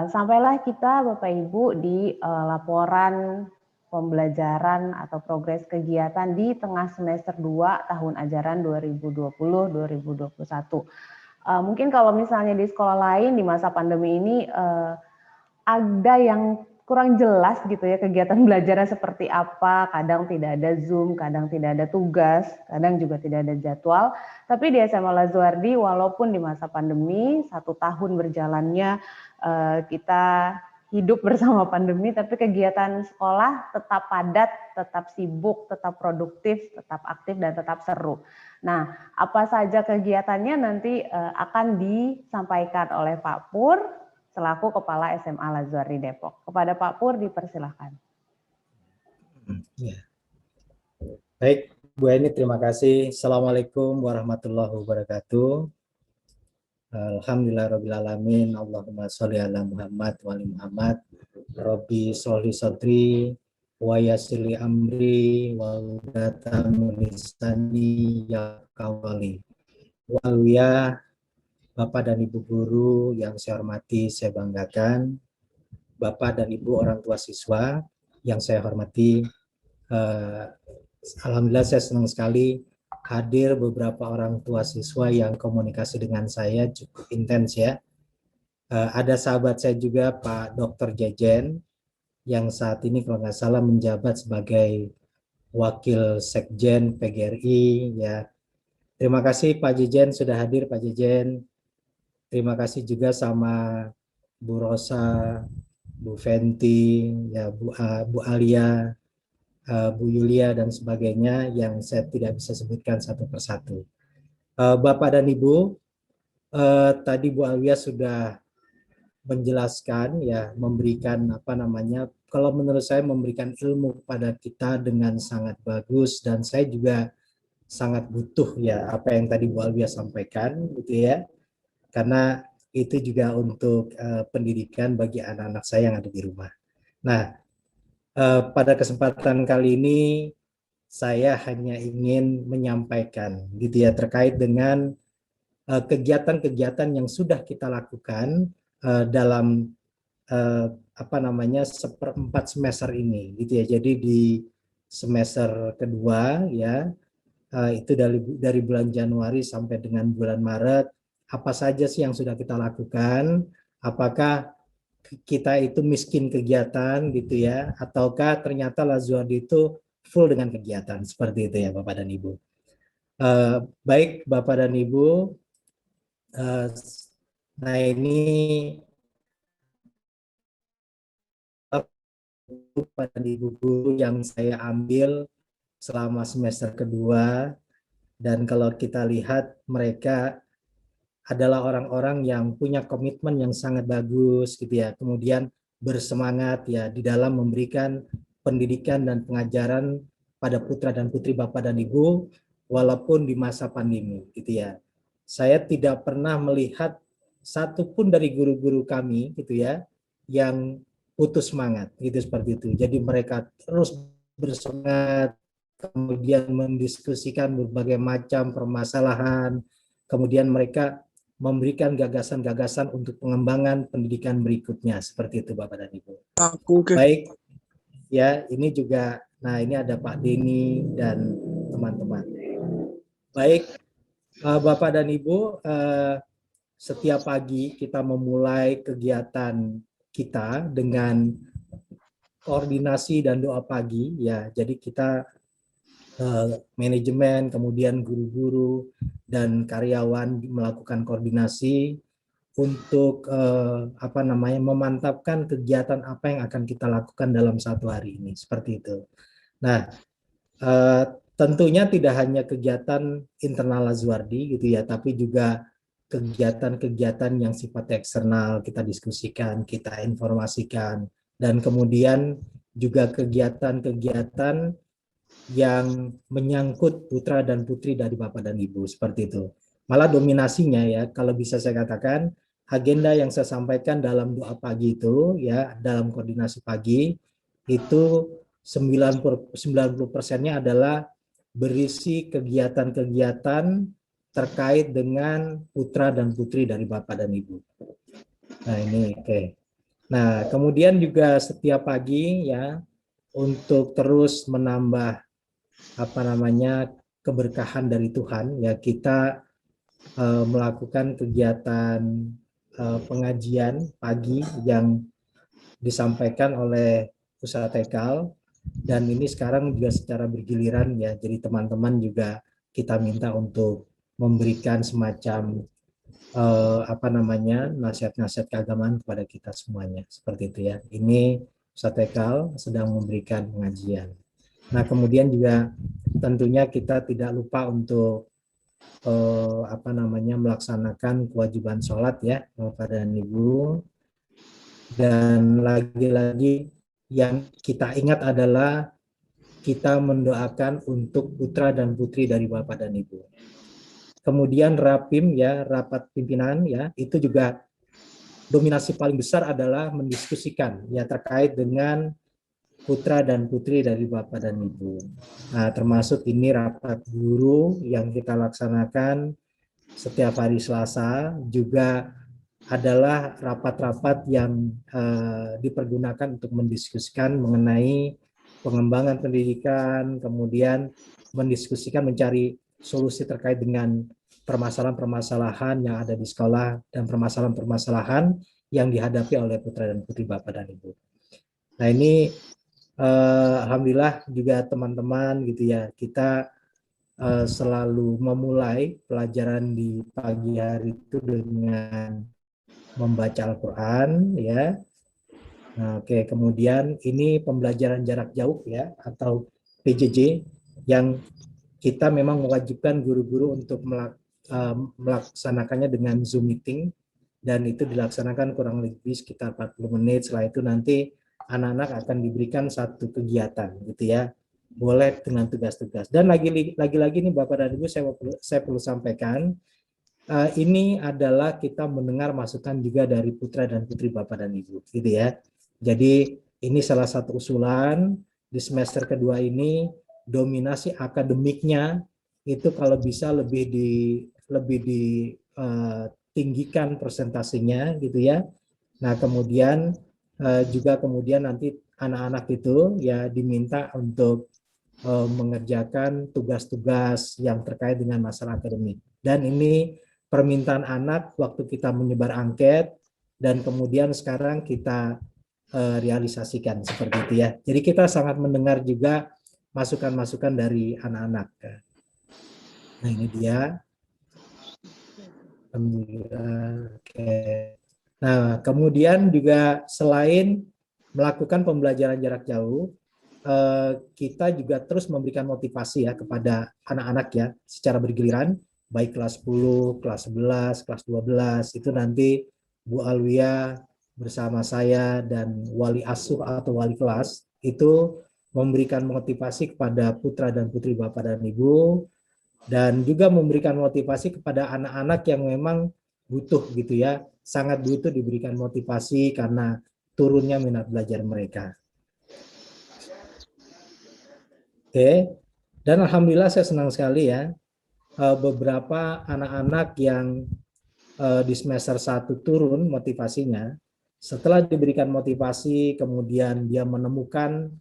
Sampailah kita Bapak Ibu di laporan pembelajaran atau progres kegiatan di tengah semester 2 tahun ajaran 2020-2021. Mungkin kalau misalnya di sekolah lain di masa pandemi ini ada yang kurang jelas gitu ya kegiatan belajarnya seperti apa, kadang tidak ada Zoom, kadang tidak ada tugas, kadang juga tidak ada jadwal. Tapi di SMA Lazuardi walaupun di masa pandemi 1 tahun berjalannya kita hidup bersama pandemi, tapi kegiatan sekolah tetap padat, tetap sibuk, tetap produktif, tetap aktif dan tetap seru. Nah, apa saja kegiatannya nanti akan disampaikan oleh Pak Pur selaku Kepala SMA Lazuardi Depok. Kepada Pak Pur dipersilahkan. Ya. Baik, Bu Eni, terima kasih. Assalamualaikum warahmatullahi wabarakatuh. Alhamdulillahirrabbilalamin. Allahumma sholli ala Muhammad wa ali Muhammad. Rabbi sholli sadri wa yassirli amri wa hludatan min lisani yafqahu qawli. Waluya, Bapak dan Ibu guru yang saya hormati, saya banggakan, Bapak dan Ibu orang tua siswa yang saya hormati, alhamdulillah saya senang sekali hadir beberapa orang tua siswa yang komunikasi dengan saya cukup intens ya. Ada sahabat saya juga Pak Dr. Jejen yang saat ini kalau nggak salah menjabat sebagai Wakil Sekjen PGRI ya. Terima kasih Pak Jejen sudah hadir Pak Jejen. Terima kasih juga sama Bu Rosa, Bu Fenti, ya Bu Alia, Bu Yulia dan sebagainya yang saya tidak bisa sebutkan satu persatu. Bapak dan Ibu, tadi Bu Alia sudah menjelaskan ya, memberikan kalau menurut saya memberikan ilmu kepada kita dengan sangat bagus, dan saya juga sangat butuh ya apa yang tadi Bu Alia sampaikan gitu ya. Karena itu juga untuk pendidikan bagi anak-anak saya yang ada di rumah. Nah, pada kesempatan kali ini saya hanya ingin menyampaikan gitu ya terkait dengan kegiatan-kegiatan yang sudah kita lakukan dalam seperempat semester ini gitu ya. Jadi di semester kedua ya, itu dari bulan Januari sampai dengan bulan Maret, apa saja sih yang sudah kita lakukan? Apakah kita itu miskin kegiatan gitu ya, ataukah ternyata Lazuardi itu full dengan kegiatan seperti itu ya Bapak dan Ibu. Baik Bapak dan Ibu, nah ini Bapak dan Ibu guru yang saya ambil selama semester kedua, dan kalau kita lihat mereka adalah orang-orang yang punya komitmen yang sangat bagus gitu ya, kemudian bersemangat ya di dalam memberikan pendidikan dan pengajaran pada putra dan putri Bapak dan Ibu walaupun di masa pandemi gitu ya. Saya tidak pernah melihat satupun dari guru-guru kami gitu ya yang putus semangat gitu seperti itu. Jadi mereka terus bersemangat, kemudian mendiskusikan berbagai macam permasalahan, kemudian mereka memberikan gagasan-gagasan untuk pengembangan pendidikan berikutnya seperti itu Bapak dan Ibu. Baik, ya ini juga, nah ini ada Pak Denny dan teman-teman. Baik, Bapak dan Ibu, setiap pagi kita memulai kegiatan kita dengan koordinasi dan doa pagi ya. Jadi kita manajemen, kemudian guru-guru dan karyawan melakukan koordinasi untuk memantapkan kegiatan apa yang akan kita lakukan dalam satu hari ini, seperti itu. Nah, tentunya tidak hanya kegiatan internal Lazuardi gitu ya, tapi juga kegiatan-kegiatan yang sifatnya eksternal kita diskusikan, kita informasikan, dan kemudian juga kegiatan-kegiatan yang menyangkut putra dan putri dari Bapak dan Ibu, seperti itu. Malah dominasinya ya, kalau bisa saya katakan, agenda yang saya sampaikan dalam doa pagi itu ya, dalam koordinasi pagi itu 90%-nya adalah berisi kegiatan-kegiatan terkait dengan putra dan putri dari Bapak dan Ibu. Nah ini oke. Nah, kemudian juga setiap pagi ya untuk terus menambah apa namanya keberkahan dari Tuhan ya kita melakukan kegiatan pengajian pagi yang disampaikan oleh usaha Tekal dan ini sekarang juga secara bergiliran ya jadi teman-teman juga kita minta untuk memberikan semacam apa namanya nasihat-nasihat keagamaan kepada kita semuanya seperti itu ya. Ini Ustadz Tekal sedang memberikan pengajian. Nah kemudian juga tentunya kita tidak lupa untuk apa namanya melaksanakan kewajiban sholat ya Bapak dan Ibu. Dan lagi-lagi yang kita ingat adalah kita mendoakan untuk putra dan putri dari Bapak dan Ibu. Kemudian rapim ya rapat pimpinan ya itu juga dominasi paling besar adalah mendiskusikan ya terkait dengan putra dan putri dari Bapak dan Ibu. Nah, termasuk ini rapat guru yang kita laksanakan setiap hari Selasa juga adalah rapat-rapat yang dipergunakan untuk mendiskusikan mengenai pengembangan pendidikan, kemudian mendiskusikan mencari solusi terkait dengan permasalahan-permasalahan yang ada di sekolah dan permasalahan-permasalahan yang dihadapi oleh putra dan putri Bapak dan Ibu. Nah ini alhamdulillah juga teman-teman gitu ya kita selalu memulai pelajaran di pagi hari itu dengan membaca Al-Quran ya. Nah, oke, kemudian ini pembelajaran jarak jauh ya atau PJJ yang kita memang mewajibkan guru-guru untuk melaksanakannya dengan Zoom meeting dan itu dilaksanakan kurang lebih sekitar 40 menit. Setelah itu nanti anak-anak akan diberikan satu kegiatan gitu ya. Boleh dengan tugas-tugas. Dan lagi-lagi nih Bapak dan Ibu saya perlu sampaikan ini adalah kita mendengar masukan juga dari putra dan putri Bapak dan Ibu gitu ya. Jadi ini salah satu usulan di semester kedua ini dominasi akademiknya itu kalau bisa lebih ditinggikan presentasinya gitu ya. Nah, kemudian juga kemudian nanti anak-anak itu ya diminta untuk mengerjakan tugas-tugas yang terkait dengan masalah akademik. Dan ini permintaan anak waktu kita menyebar angket dan kemudian sekarang kita realisasikan seperti itu ya. Jadi kita sangat mendengar juga masukan-masukan dari anak-anak. Nah ini dia. Oke. Nah kemudian juga selain melakukan pembelajaran jarak jauh, kita juga terus memberikan motivasi ya kepada anak-anak ya secara bergiliran baik kelas 10, kelas 11, kelas 12 itu nanti Bu Alwia bersama saya dan wali asuh atau wali kelas itu memberikan motivasi kepada putra dan putri Bapak dan Ibu dan juga memberikan motivasi kepada anak-anak yang memang butuh gitu ya, sangat butuh diberikan motivasi karena turunnya minat belajar mereka. Oke, dan alhamdulillah saya senang sekali ya beberapa anak-anak yang di semester 1 turun motivasinya, setelah diberikan motivasi kemudian dia menemukan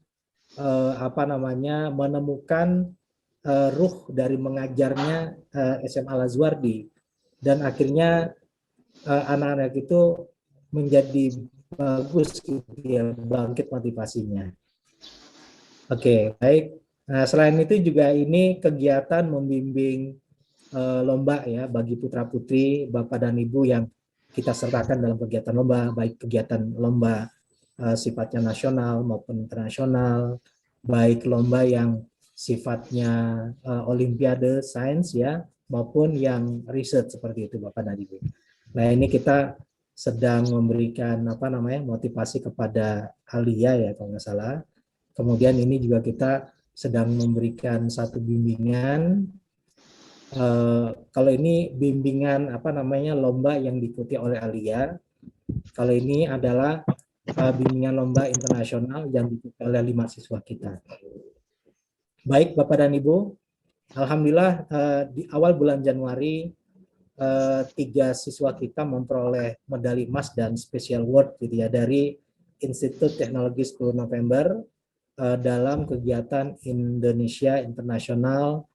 menemukan ruh dari mengajarnya SMA Al-Azwardi dan akhirnya anak-anak itu menjadi bagus gitu ya, bangkit motivasinya. Oke, baik. Nah, selain itu juga ini kegiatan membimbing lomba ya bagi putra-putri, Bapak dan Ibu yang kita sertakan dalam kegiatan lomba, baik kegiatan lomba sifatnya nasional maupun internasional, baik lomba yang sifatnya olimpiade sains ya, maupun yang riset seperti itu Bapak dan Ibu. Nah, ini kita sedang memberikan motivasi kepada Alia ya kalau nggak salah. Kemudian ini juga kita sedang memberikan satu bimbingan. Kalau ini bimbingan lomba yang diikuti oleh Alia. Kalau ini adalah bimbingan lomba internasional yang diikuti oleh 5 siswa kita. Baik Bapak dan Ibu, alhamdulillah di awal bulan Januari 3 siswa kita memperoleh medali emas dan special award gitu ya dari Institut Teknologi 10 November dalam kegiatan Indonesia International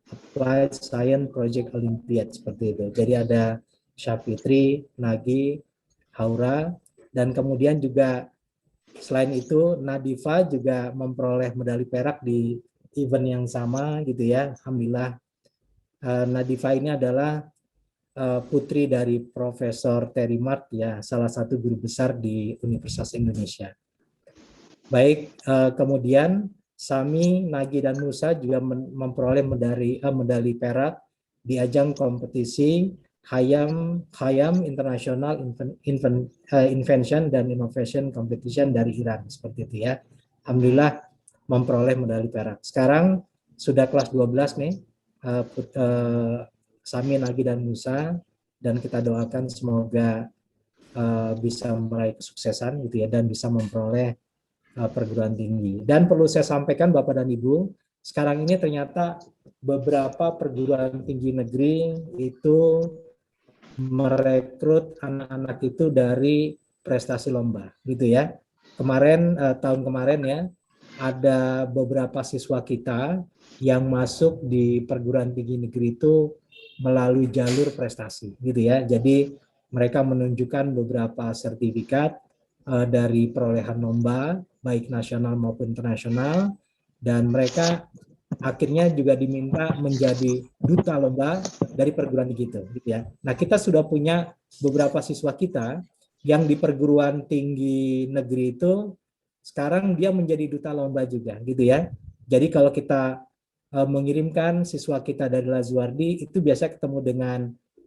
Applied Science Project Olympiad seperti itu. Jadi ada Syafitri, Nagi, Haura, dan kemudian juga selain itu Nadifa juga memperoleh medali perak di event yang sama gitu ya. Alhamdulillah. Nadifa ini adalah putri dari Profesor Terry Mart ya, salah satu guru besar di Universitas Indonesia. Baik, kemudian Sami, Nagi, dan Musa juga memperoleh medali perak di ajang kompetisi Hayam International Invention dan Innovation Competition dari Iran seperti itu ya. Alhamdulillah memperoleh medali perak. Sekarang sudah kelas 12 nih, Sami, Nagi, dan Musa, dan kita doakan semoga bisa meraih kesuksesan gitu ya dan bisa memperoleh perguruan tinggi. Dan perlu saya sampaikan Bapak dan Ibu, sekarang ini ternyata beberapa perguruan tinggi negeri itu merekrut anak-anak itu dari prestasi lomba gitu ya. Kemarin tahun kemarin ya ada beberapa siswa kita yang masuk di perguruan tinggi negeri itu melalui jalur prestasi gitu ya. Jadi mereka menunjukkan beberapa sertifikat dari perolehan lomba baik nasional maupun internasional, dan mereka akhirnya juga diminta menjadi duta lomba dari perguruan tinggi itu gitu ya. Nah, kita sudah punya beberapa siswa kita yang di perguruan tinggi negeri itu sekarang dia menjadi duta lomba juga gitu ya. Jadi kalau kita mengirimkan siswa kita dari Lazuardi itu biasa ketemu dengan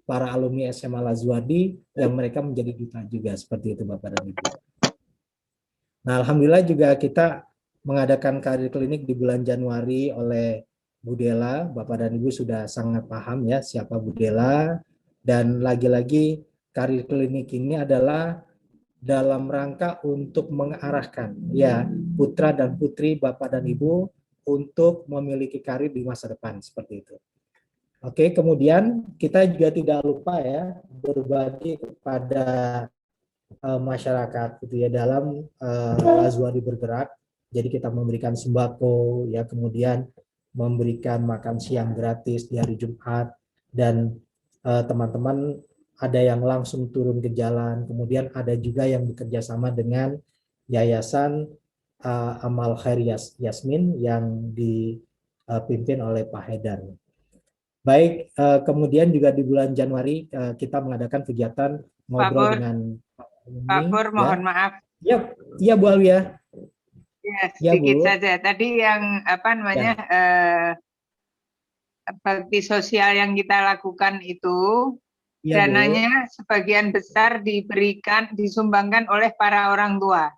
para alumni SMA Lazuardi yang mereka menjadi duta juga seperti itu Bapak dan Ibu. Nah, alhamdulillah juga kita mengadakan karir klinik di bulan Januari oleh Bu Dela. Bapak dan Ibu sudah sangat paham ya siapa Bu Dela, dan lagi-lagi karir klinik ini adalah dalam rangka untuk mengarahkan ya putra dan putri Bapak dan Ibu untuk memiliki karir di masa depan seperti itu. Oke, kemudian kita juga tidak lupa ya berbagi kepada masyarakat gitu ya dalam Lazuardi bergerak. Jadi kita memberikan sembako ya, kemudian memberikan makan siang gratis di hari Jumat, dan teman-teman ada yang langsung turun ke jalan, kemudian ada juga yang bekerja sama dengan Yayasan Amal Khair Yasmin yang dipimpin oleh Pak Haidar. Baik, kemudian juga di bulan Januari kita mengadakan kegiatan ngobrol dengan Pak Pur, mohon maaf. Ya, iya Bu Alwia. Ya, sedikit saja. Tadi yang apa namanya bakti sosial yang kita lakukan itu ya, dananya Bu, sebagian besar disumbangkan oleh para orang tua.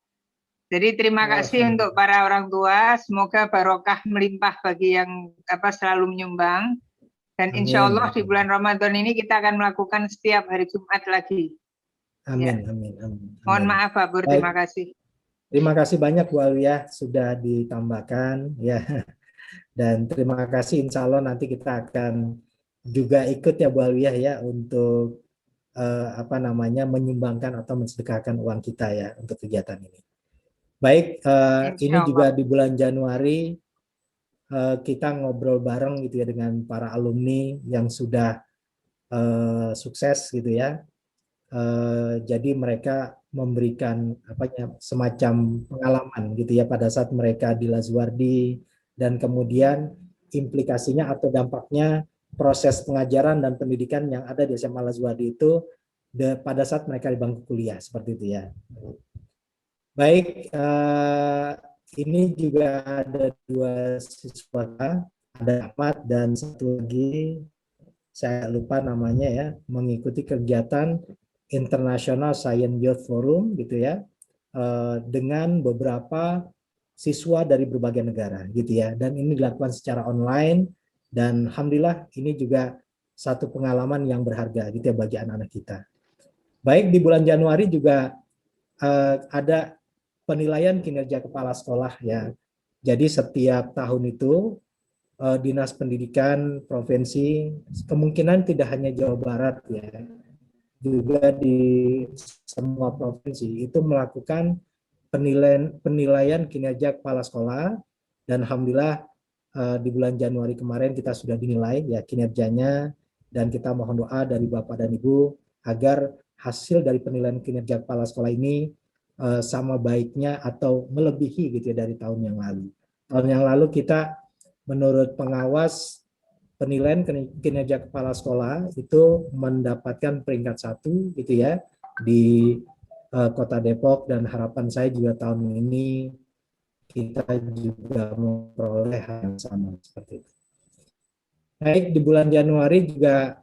Jadi terima kasih untuk para orang tua. Semoga barokah melimpah bagi yang selalu menyumbang. Dan insya Allah di bulan Ramadan ini kita akan melakukan setiap hari Jumat lagi. Amin, ya. Amin. Mohon maaf Pak Pur, terima kasih. Terima kasih banyak Bu Alwia sudah ditambahkan ya. Dan terima kasih, insya Allah nanti kita akan juga ikut ya Bu Alwia ya untuk menyumbangkan atau mensedekahkan uang kita ya untuk kegiatan ini. Baik, ini juga di bulan Januari kita ngobrol bareng gitu ya dengan para alumni yang sudah sukses gitu ya. Jadi mereka memberikan semacam pengalaman gitu ya pada saat mereka di Lazuardi, dan kemudian implikasinya atau dampaknya proses pengajaran dan pendidikan yang ada di SMA Lazuardi itu pada saat mereka di bangku kuliah seperti itu ya. Baik, ini juga ada 2 siswa, ada Ahmad dan satu lagi saya lupa namanya ya, mengikuti kegiatan International Science Youth Forum gitu ya, dengan beberapa siswa dari berbagai negara gitu ya, dan ini dilakukan secara online, dan alhamdulillah ini juga satu pengalaman yang berharga gitu ya bagi anak-anak kita. Baik, di bulan Januari juga ada penilaian kinerja kepala sekolah ya. Jadi setiap tahun itu Dinas Pendidikan Provinsi, kemungkinan tidak hanya Jawa Barat ya, juga di semua provinsi itu melakukan penilaian kinerja kepala sekolah, dan alhamdulillah di bulan Januari kemarin kita sudah dinilai ya kinerjanya, dan kita mohon doa dari Bapak dan Ibu agar hasil dari penilaian kinerja kepala sekolah ini sama baiknya atau melebihi gitu ya dari tahun yang lalu. Tahun yang lalu kita menurut pengawas penilaian kinerja kepala sekolah itu mendapatkan peringkat 1 gitu ya di Kota Depok, dan harapan saya juga tahun ini kita juga memperoleh hal yang sama seperti itu. Baik, di bulan Januari juga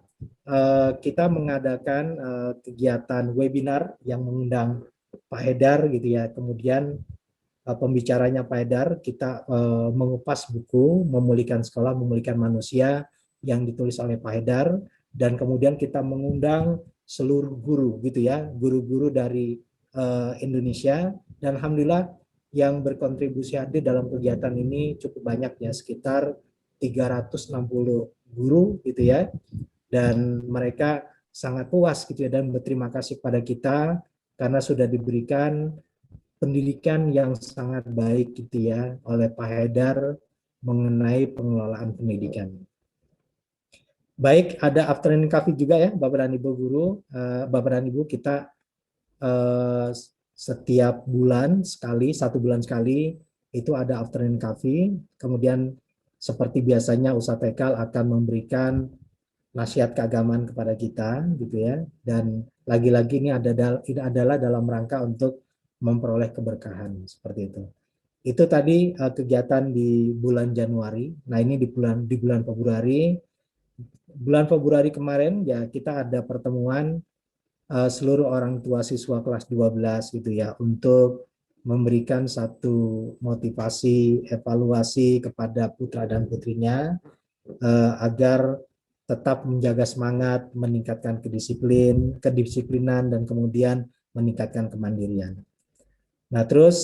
kita mengadakan kegiatan webinar yang mengundang Pak Haidar gitu ya. Kemudian pembicaranya Pak Haidar, kita mengupas buku Memulihkan Sekolah, Memulihkan Manusia yang ditulis oleh Pak Haidar, dan kemudian kita mengundang seluruh guru gitu ya, guru-guru dari Indonesia, dan alhamdulillah yang berkontribusi hadir dalam kegiatan ini cukup banyak ya, sekitar 360 guru gitu ya, dan mereka sangat puas gitu ya dan berterima kasih pada kita karena sudah diberikan pendidikan yang sangat baik gitu ya oleh Pak Haidar mengenai pengelolaan pendidikan. Baik, ada afternoon coffee juga ya Bapak dan Ibu guru, Bapak dan Ibu, kita setiap bulan sekali, 1 bulan sekali itu ada afternoon coffee. Kemudian seperti biasanya Ustadz Tekal akan memberikan nasihat keagamaan kepada kita gitu ya, dan lagi-lagi ini adalah dalam rangka untuk memperoleh keberkahan seperti itu. Itu tadi kegiatan di bulan Januari. Nah, ini di bulan Februari. Bulan Februari kemarin ya kita ada pertemuan seluruh orang tua siswa kelas 12 gitu ya, untuk memberikan satu motivasi, evaluasi kepada putra dan putrinya agar tetap menjaga semangat, meningkatkan kedisiplinan, dan kemudian meningkatkan kemandirian. Nah, terus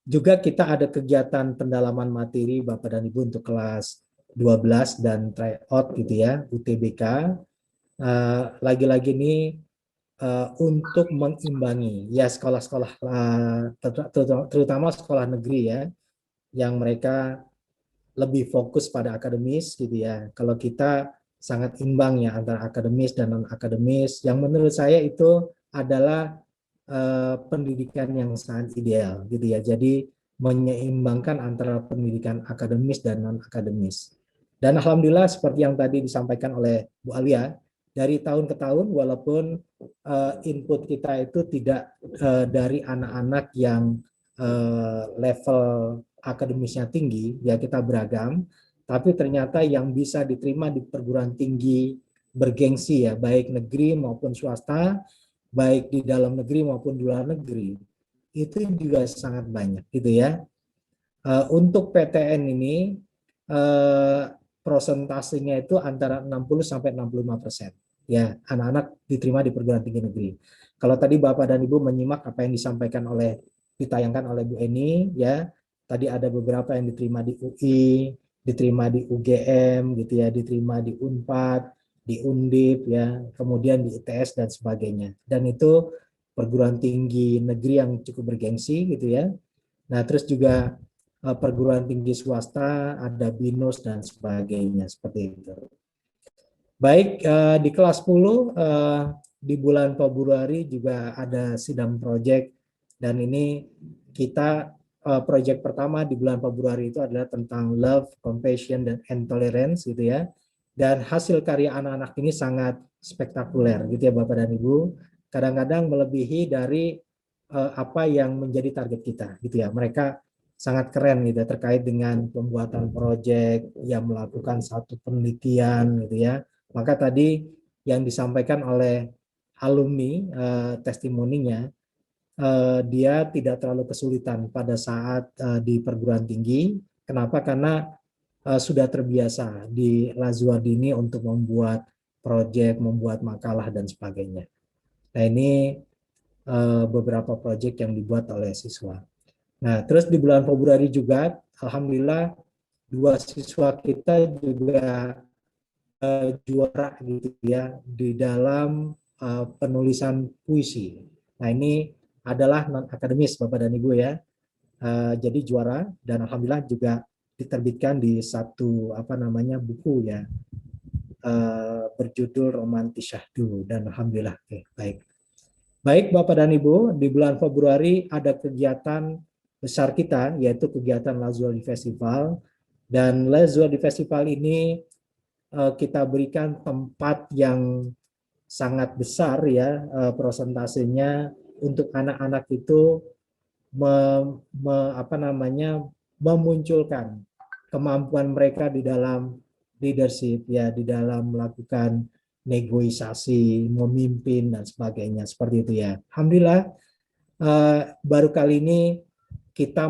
juga kita ada kegiatan pendalaman materi Bapak dan Ibu untuk kelas 12 dan tryout gitu ya, UTBK. Lagi-lagi ini untuk mengimbangi ya sekolah-sekolah terutama sekolah negeri ya, yang mereka lebih fokus pada akademis gitu ya. Kalau kita sangat imbang ya antara akademis dan non akademis, yang menurut saya itu adalah pendidikan yang sangat ideal gitu ya. Jadi menyeimbangkan antara pendidikan akademis dan non akademis. Dan alhamdulillah seperti yang tadi disampaikan oleh Bu Alia, dari tahun ke tahun walaupun input kita itu tidak dari anak-anak yang level akademisnya tinggi, ya kita beragam, tapi ternyata yang bisa diterima di perguruan tinggi bergengsi ya, baik negeri maupun swasta, baik di dalam negeri maupun di luar negeri, itu juga sangat banyak gitu ya. Untuk PTN ini prosentasenya itu antara 60-65% ya, anak-anak diterima di perguruan tinggi negeri. Kalau tadi Bapak dan Ibu menyimak apa yang disampaikan ditayangkan oleh Bu Eni ya, tadi ada beberapa yang diterima di UI, diterima di UGM gitu ya, diterima di Unpad, di Undip ya, kemudian di ITS dan sebagainya. Dan itu perguruan tinggi negeri yang cukup bergengsi gitu ya. Nah, terus juga perguruan tinggi swasta, ada BINUS dan sebagainya seperti itu. Baik, di kelas 10 di bulan Februari juga ada sidang proyek, dan ini kita proyek pertama di bulan Februari itu adalah tentang love, compassion, dan intolerance gitu ya. Dan hasil karya anak-anak ini sangat spektakuler gitu ya Bapak dan Ibu. Kadang-kadang melebihi dari apa yang menjadi target kita gitu ya. Mereka sangat keren gitu terkait dengan pembuatan proyek yang melakukan satu penelitian gitu ya. Maka tadi yang disampaikan oleh alumni testimoninya, dia tidak terlalu kesulitan pada saat di perguruan tinggi. Kenapa? Karena sudah terbiasa di Lazuardini untuk membuat proyek, membuat makalah dan sebagainya. Nah, ini beberapa proyek yang dibuat oleh siswa. Nah, terus di bulan Februari juga, alhamdulillah dua siswa kita juga juara gitu ya di dalam penulisan puisi. Nah ini adalah non akademis Bapak dan Ibu ya. Jadi juara dan alhamdulillah juga diterbitkan di satu buku ya berjudul Romantis Syahdu dan alhamdulillah baik. Baik Bapak dan Ibu, di bulan Februari ada kegiatan besar kita yaitu kegiatan Lazuli Festival, dan Lazuli Festival ini kita berikan tempat yang sangat besar ya prosentasenya untuk anak-anak itu memunculkan kemampuan mereka di dalam leadership ya, di dalam melakukan negosiasi, memimpin dan sebagainya seperti itu ya. Alhamdulillah baru kali ini kita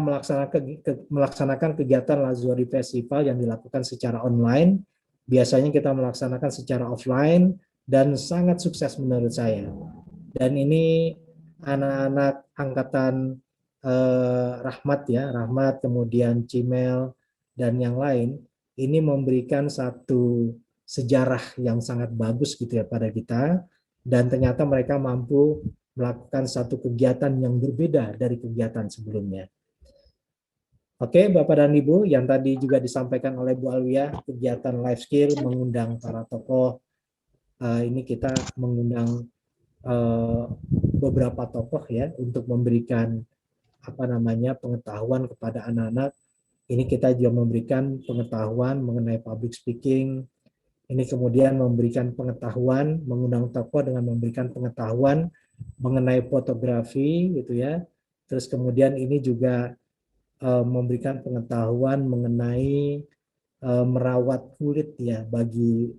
melaksanakan kegiatan Lazuli Festival yang dilakukan secara online. Biasanya kita melaksanakan secara offline dan sangat sukses menurut saya. Dan ini anak-anak angkatan Rahmat ya, Rahmat, kemudian Cimel dan yang lain, ini memberikan satu sejarah yang sangat bagus gitu ya pada kita, dan ternyata mereka mampu melakukan satu kegiatan yang berbeda dari kegiatan sebelumnya. Oke, Bapak dan Ibu, yang tadi juga disampaikan oleh Bu Alwiyah, kegiatan life skill mengundang para tokoh. Ini kita mengundang beberapa tokoh ya untuk memberikan pengetahuan kepada anak-anak. Ini kita juga memberikan pengetahuan mengenai public speaking. Ini kemudian memberikan pengetahuan, mengundang tokoh dengan memberikan pengetahuan mengenai fotografi gitu ya. Terus kemudian ini juga memberikan pengetahuan mengenai merawat kulit ya bagi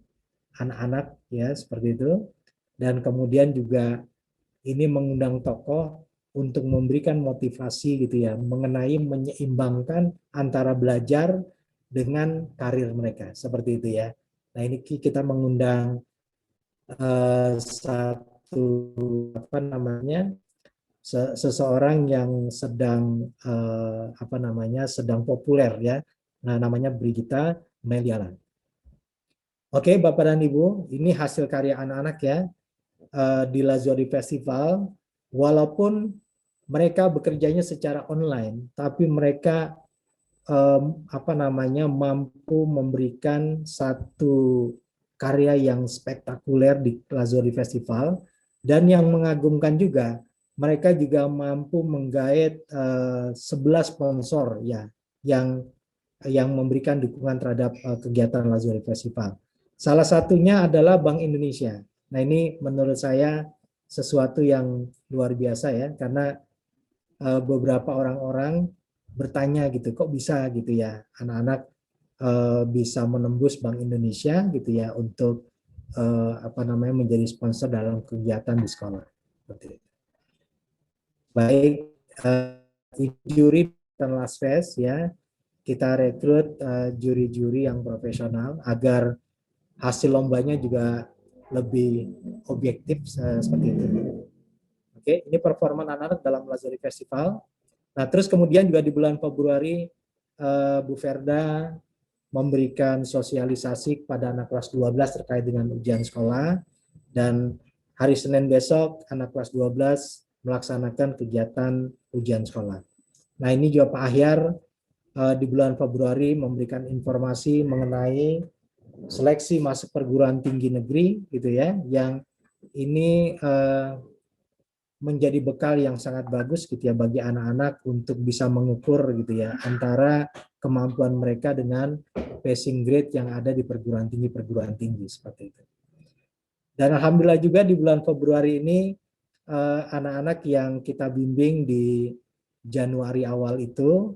anak-anak ya seperti itu. Dan kemudian juga ini mengundang tokoh untuk memberikan motivasi gitu ya mengenai menyeimbangkan antara belajar dengan karir mereka seperti itu ya. Nah ini kita mengundang satu seseorang yang sedang sedang populer ya. Nah namanya Brigita Meliala. Oke Bapak dan Ibu, ini hasil karya anak-anak ya di Lazuli Festival. Walaupun mereka bekerjanya secara online, tapi mereka mampu memberikan satu karya yang spektakuler di Lazuli Festival. Dan yang mengagumkan juga, mereka juga mampu menggait 11 sponsor ya yang memberikan dukungan terhadap kegiatan Lazuli Festival. Salah satunya adalah Bank Indonesia. Nah ini menurut saya sesuatu yang luar biasa ya, karena beberapa orang-orang bertanya gitu, kok bisa gitu ya anak-anak bisa menembus Bank Indonesia gitu ya untuk menjadi sponsor dalam kegiatan di sekolah. Baik, juri dan Last Fest ya, kita rekrut juri-juri yang profesional agar hasil lombanya juga lebih objektif seperti itu. Oke, ini performa anak-anak dalam Lazuli Festival. Nah, terus kemudian juga di bulan Februari Bu Verda memberikan sosialisasi kepada anak kelas 12 terkait dengan ujian sekolah, dan hari Senin besok anak kelas 12 melaksanakan kegiatan ujian sekolah. Nah, ini juga Pak Ahyar di bulan Februari memberikan informasi mengenai seleksi masuk perguruan tinggi negeri gitu ya, yang ini menjadi bekal yang sangat bagus gitu ya bagi anak-anak untuk bisa mengukur gitu ya antara kemampuan mereka dengan passing grade yang ada di perguruan tinggi seperti itu. Dan alhamdulillah juga di bulan Februari ini anak-anak yang kita bimbing di Januari awal itu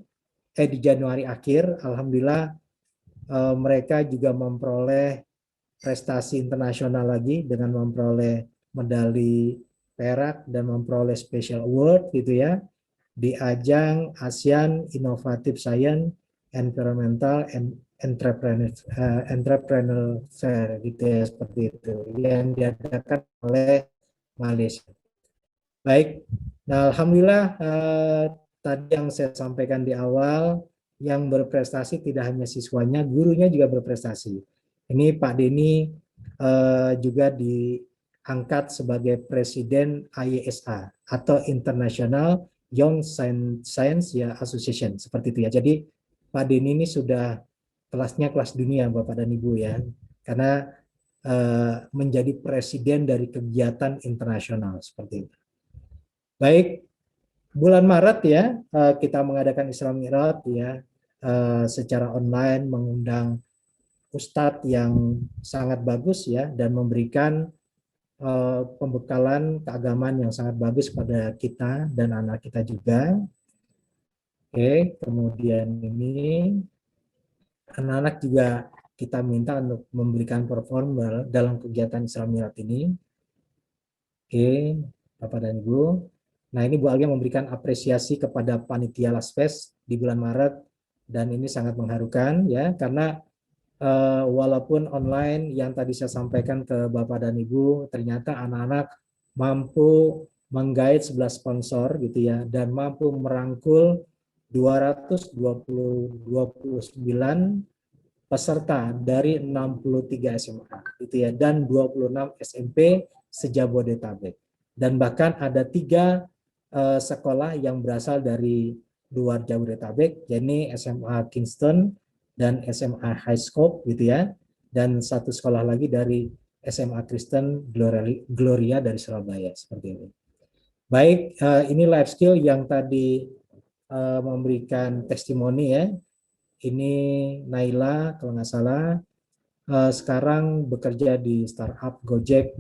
di Januari akhir, alhamdulillah mereka juga memperoleh prestasi internasional lagi dengan memperoleh medali perak dan memperoleh special award gitu ya di ajang ASEAN Innovative Science Environmental and Entrepreneur Fair gitu ya, seperti itu yang diadakan oleh Malaysia. Baik, nah alhamdulillah tadi yang saya sampaikan di awal yang berprestasi tidak hanya siswanya, gurunya juga berprestasi. Ini Pak Denny juga diangkat sebagai Presiden IESA atau International Young Science ya Association, seperti itu ya. Jadi Pak Denny ini sudah kelasnya kelas dunia Bapak dan Ibu ya, karena menjadi presiden dari kegiatan internasional seperti itu. Baik, bulan Maret ya kita mengadakan Isra Mi'raj ya secara online, mengundang ustadz yang sangat bagus ya dan memberikan pembekalan keagamaan yang sangat bagus pada kita dan anak kita juga. Oke, kemudian ini anak-anak juga kita minta untuk memberikan perform dalam kegiatan Isra Mi'raj ini. Oke, Bapak dan Ibu. Nah, ini Bu Alia memberikan apresiasi kepada panitia Laspes di bulan Maret dan ini sangat mengharukan ya, karena walaupun online yang tadi saya sampaikan ke Bapak dan Ibu, ternyata anak-anak mampu menggait 11 sponsor gitu ya, dan mampu merangkul 229 peserta dari 63 SMA gitu ya, dan 26 SMP se-Jabodetabek. Dan bahkan ada 3 sekolah yang berasal dari luar Jabodetabek, yakni SMA Kingston dan SMA High Scope gitu ya, dan 1 sekolah lagi dari SMA Kristen Gloria dari Surabaya, seperti ini. Baik, ini life skill yang tadi memberikan testimoni ya. Ini Naila kalau nggak salah, sekarang bekerja di startup Gojek,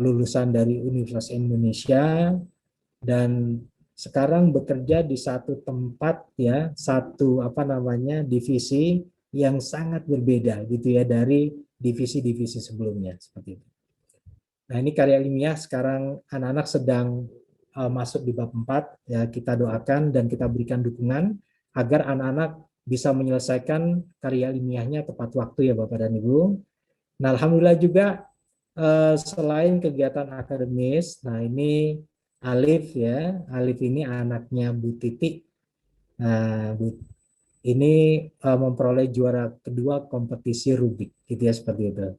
lulusan dari Universitas Indonesia, dan sekarang bekerja di satu tempat ya, satu divisi yang sangat berbeda gitu ya dari divisi-divisi sebelumnya seperti itu. Nah, ini karya ilmiah sekarang anak-anak sedang masuk di bab 4 ya, kita doakan dan kita berikan dukungan agar anak-anak bisa menyelesaikan karya ilmiahnya tepat waktu ya Bapak dan Ibu. Nah, alhamdulillah juga selain kegiatan akademis, nah ini Alif ya, Alif ini anaknya Bu Titi. Nah, ini memperoleh juara kedua kompetisi Rubik, gitu ya seperti itu.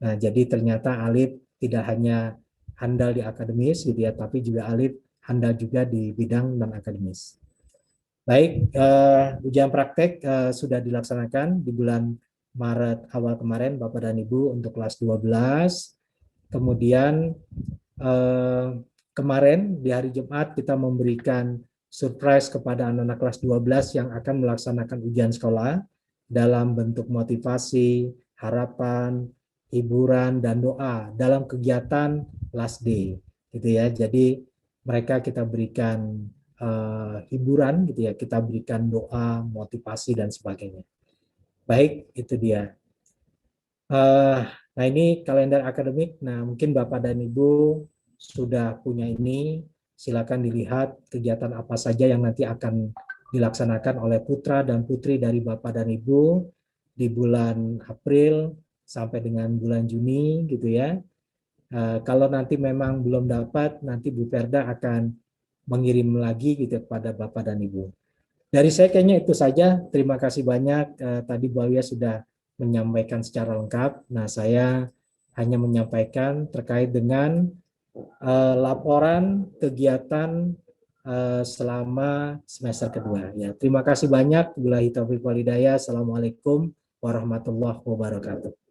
Nah, jadi ternyata Alif tidak hanya handal di akademis, gitu ya, tapi juga Alif handal juga di bidang non akademis. Baik, ujian praktek sudah dilaksanakan di bulan Maret awal kemarin Bapak dan Ibu untuk kelas 12. Kemudian kemarin di hari Jumat kita memberikan surprise kepada anak-anak kelas 12 yang akan melaksanakan ujian sekolah dalam bentuk motivasi, harapan, hiburan, dan doa dalam kegiatan last day, gitu ya. Jadi mereka kita berikan hiburan gitu ya, kita berikan doa, motivasi dan sebagainya. Baik, itu dia. Nah, ini kalender akademik. Nah, mungkin Bapak dan Ibu sudah punya ini. Silakan dilihat kegiatan apa saja yang nanti akan dilaksanakan oleh putra dan putri dari Bapak dan Ibu di bulan April sampai dengan bulan Juni gitu ya. Kalau nanti memang belum dapat, nanti Bu Perda akan mengirim lagi gitu kepada Bapak dan Ibu. Dari saya kayaknya itu saja. Terima kasih banyak. Tadi Bu Alia sudah menyampaikan secara lengkap. Nah, saya hanya menyampaikan terkait dengan laporan kegiatan selama semester kedua. Ya, terima kasih banyak. Billahi taufiq wal hidayah. Assalamualaikum warahmatullahi wabarakatuh.